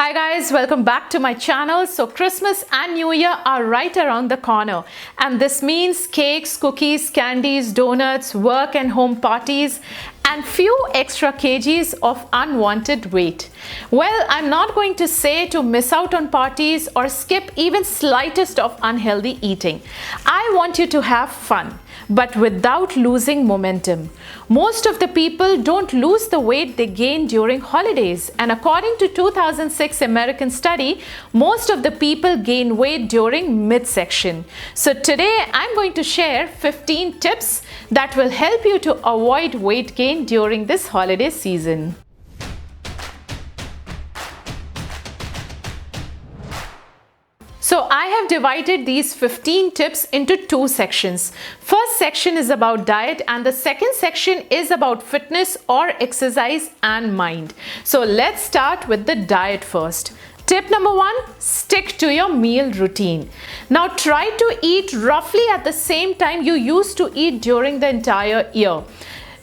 Hi guys, welcome back to my channel. So Christmas and New Year are right around the corner, and this means cakes, cookies, candies, donuts, work and home parties, and few extra kgs of unwanted weight. Well, I'm not going to say to miss out on parties or skip even slightest of unhealthy eating. I want you to have fun, but without losing momentum. Most of the people don't lose the weight they gain during holidays, and according to 2006 American study, most of the people gain weight during midsection. So today I'm going to share 15 tips that will help you to avoid weight gain during this holiday season. So I have divided these 15 tips into two sections. First section is about diet and the second section is about fitness or exercise and mind. So let's start with the diet first. Tip number 1, stick to your meal routine. Now try to eat roughly at the same time you used to eat during the entire year.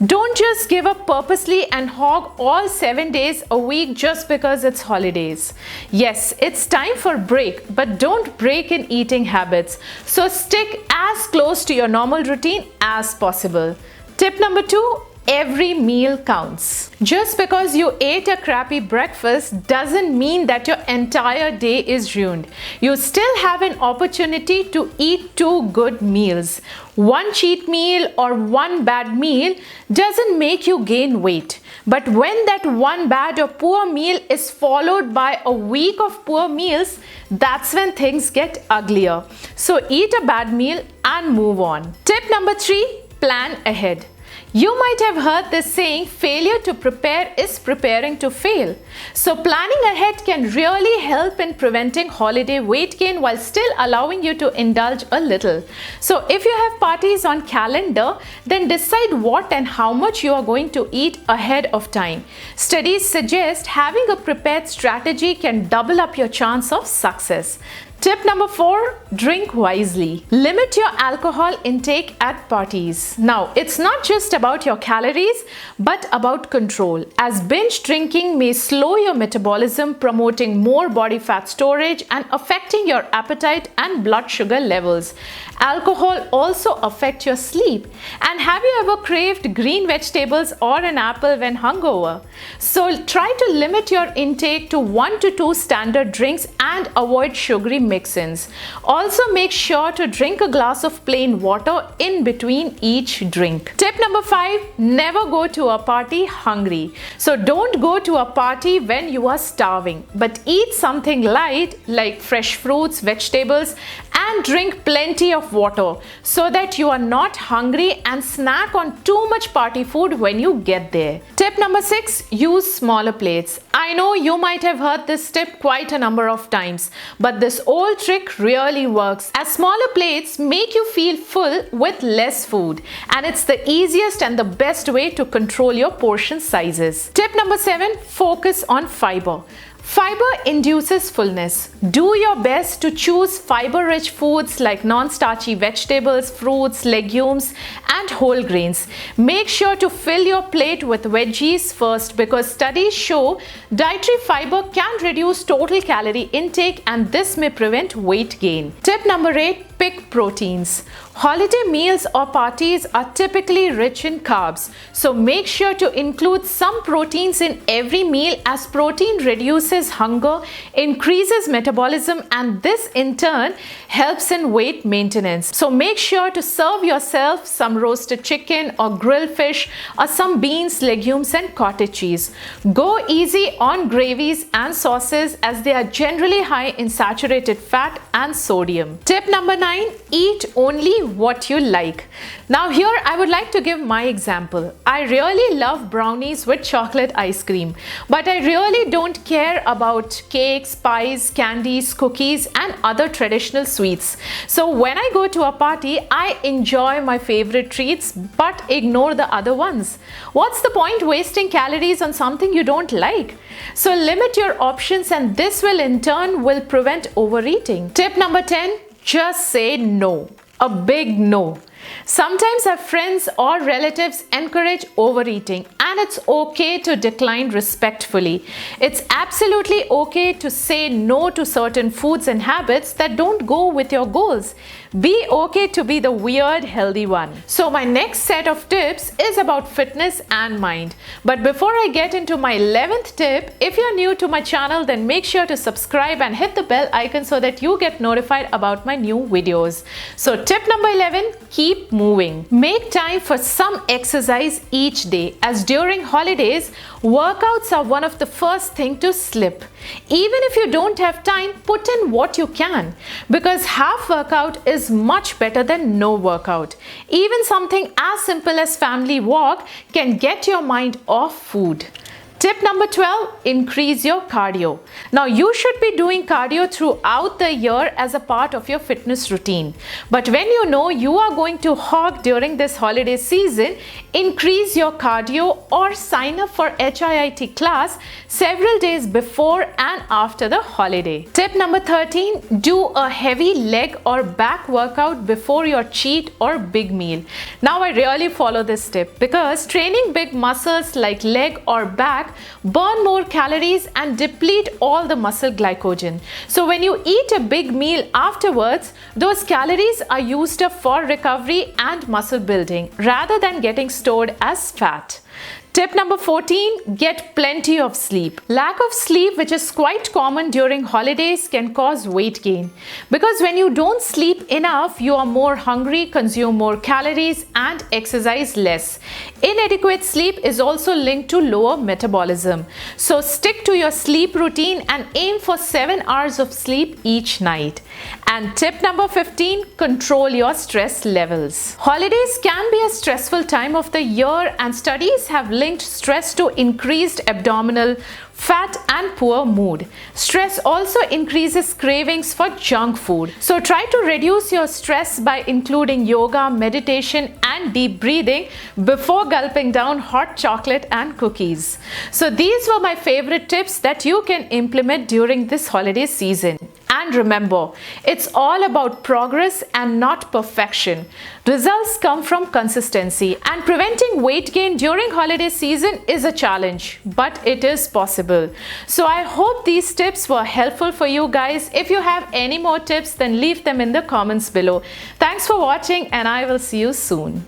Don't just give up purposely and hog all 7 days a week just because it's holidays. Yes, it's time for break, but don't break in eating habits. So stick as close to your normal routine as possible. Tip number 2, every meal counts. Just because you ate a crappy breakfast doesn't mean that your entire day is ruined. You still have an opportunity to eat 2 good meals. One cheat meal or one bad meal doesn't make you gain weight. But when that one bad or poor meal is followed by a week of poor meals, that's when things get uglier. So eat a bad meal and move on. Tip number 3, plan ahead. You might have heard this saying, failure to prepare is preparing to fail. So planning ahead can really help in preventing holiday weight gain while still allowing you to indulge a little. So if you have parties on calendar, then decide what and how much you are going to eat ahead of time. Studies suggest having a prepared strategy can double up your chance of success. Tip number 4, drink wisely. Limit your alcohol intake at parties. Now, it's not just about your calories, but about control, as binge drinking may slow your metabolism, promoting more body fat storage and affecting your appetite and blood sugar levels. Alcohol also affects your sleep. And have you ever craved green vegetables or an apple when hungover? So try to limit your intake to 1 to 2 standard drinks and avoid sugary mix-ins. Also make sure to drink a glass of plain water in between each drink. Tip number 5, never go to a party hungry. So don't go to a party when you are starving, but eat something light like fresh fruits, vegetables, and drink plenty of water so that you are not hungry and snack on too much party food when you get there. Tip number 6, use smaller plates. I know you might have heard this tip quite a number of times, but this old trick really works, as smaller plates make you feel full with less food, and it's the easiest and the best way to control your portion sizes. Tip number 7, focus on fiber. Fiber induces fullness. Do your best to choose fiber-rich foods like non-starchy vegetables, fruits, legumes, and whole grains. Make sure to fill your plate with veggies first, because studies show dietary fiber can reduce total calorie intake, and this may prevent weight gain. Tip number 8, pick proteins. Holiday meals or parties are typically rich in carbs, so make sure to include some proteins in every meal, as protein reduces hunger, increases metabolism, and this in turn helps in weight maintenance. So make sure to serve yourself some roasted chicken or grilled fish or some beans, legumes, and cottage cheese. Go easy on gravies and sauces, as they are generally high in saturated fat and sodium. Tip number 9, eat only what you like. Now here I would like to give my example. I really love brownies with chocolate ice cream, but I really don't care about cakes, pies, candies, cookies, and other traditional sweets. So when I go to a party, I enjoy my favorite treats but ignore the other ones. What's the point wasting calories on something you don't like? So limit your options, and this will in turn prevent overeating. Tip number 10, just say no. A big no. Sometimes our friends or relatives encourage overeating, and it's okay to decline respectfully. It's absolutely okay to say no to certain foods and habits that don't go with your goals. Be okay to be the weird healthy one. So my next set of tips is about fitness and mind. But before I get into my 11th tip, if you're new to my channel, then make sure to subscribe and hit the bell icon so that you get notified about my new videos. So tip number 11, keep moving. Make time for some exercise each day, as during holidays, workouts are one of the first things to slip. Even if you don't have time, put in what you can, because half workout is much better than no workout. Even something as simple as family walk can get your mind off food. Tip number 12, increase your cardio. Now you should be doing cardio throughout the year as a part of your fitness routine. But when you know you are going to hog during this holiday season, increase your cardio or sign up for HIIT class several days before and after the holiday. Tip number 13, do a heavy leg or back workout before your cheat or big meal. Now I really follow this tip because training big muscles like leg or back burn more calories and deplete all the muscle glycogen. So when you eat a big meal afterwards, those calories are used up for recovery and muscle building rather than getting stored as fat. Tip number 14, get plenty of sleep. Lack of sleep, which is quite common during holidays, can cause weight gain. Because when you don't sleep enough, you are more hungry, consume more calories, and exercise less. Inadequate sleep is also linked to lower metabolism. So stick to your sleep routine and aim for 7 hours of sleep each night. And tip number 15, control your stress levels. Holidays can be a stressful time of the year, and studies have linked stress to increased abdominal fat and poor mood. Stress also increases cravings for junk food. So try to reduce your stress by including yoga, meditation, and deep breathing before gulping down hot chocolate and cookies. So these were my favorite tips that you can implement during this holiday season. And remember, it's all about progress and not perfection. Results come from consistency, and preventing weight gain during holiday season is a challenge, but it is possible. So I hope these tips were helpful for you guys. If you have any more tips, then leave them in the comments below. Thanks for watching, and I will see you soon.